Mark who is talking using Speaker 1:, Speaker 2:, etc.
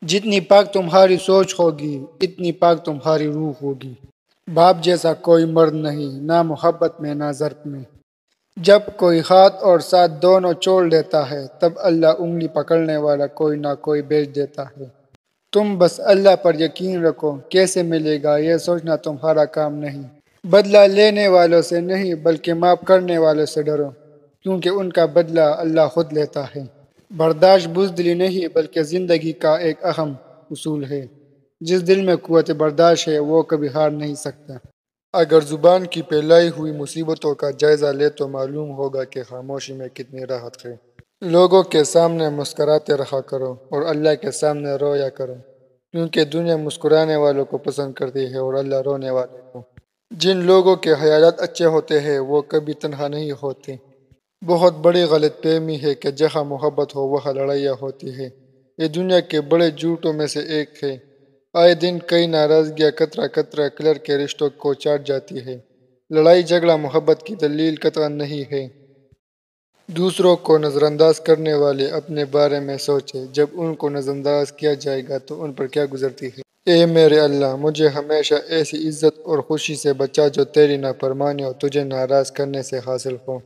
Speaker 1: جتنی پاک تمہاری سوچ ہوگی اتنی پاک تمہاری روح ہوگی۔ باپ جیسا کوئی مرد نہیں، نہ محبت میں نہ ضرب میں۔ جب کوئی ہاتھ اور ساتھ دونوں چھوڑ دیتا ہے تب اللہ انگلی پکڑنے والا کوئی نہ کوئی بھیج دیتا ہے۔ تم بس اللہ پر یقین رکھو، کیسے ملے گا یہ سوچنا تمہارا کام نہیں۔ بدلہ لینے والوں سے نہیں بلکہ معاف کرنے والوں سے ڈرو، کیونکہ ان کا بدلہ اللہ خود لیتا ہے۔ برداشت بزدلی نہیں بلکہ زندگی کا ایک اہم اصول ہے۔ جس دل میں قوت برداشت ہے وہ کبھی ہار نہیں سکتا۔ اگر زبان کی پھیلائی ہوئی مصیبتوں کا جائزہ لے تو معلوم ہوگا کہ خاموشی میں کتنی راحت ہے۔ لوگوں کے سامنے مسکراتے رہا کرو اور اللہ کے سامنے رویا کرو، کیونکہ دنیا مسکرانے والوں کو پسند کرتی ہے اور اللہ رونے والے کو۔ جن لوگوں کے خیالات اچھے ہوتے ہیں وہ کبھی تنہا نہیں ہوتے۔ بہت بڑی غلط فہمی ہے کہ جہاں محبت ہو وہاں لڑائیاں ہوتی ہیں۔ یہ دنیا کے بڑے جھوٹوں میں سے ایک ہے۔ آئے دن کئی ناراضگیاں قطرہ قطرہ کلر کے رشتوں کو چاٹ جاتی ہے۔ لڑائی جھگڑا محبت کی دلیل قطعا نہیں ہے۔ دوسروں کو نظر انداز کرنے والے اپنے بارے میں سوچے، جب ان کو نظر انداز کیا جائے گا تو ان پر کیا گزرتی ہے۔ اے میرے اللہ، مجھے ہمیشہ ایسی عزت اور خوشی سے بچا جو تیری نافرمانی اور تجھے ناراض کرنے سے حاصل ہو۔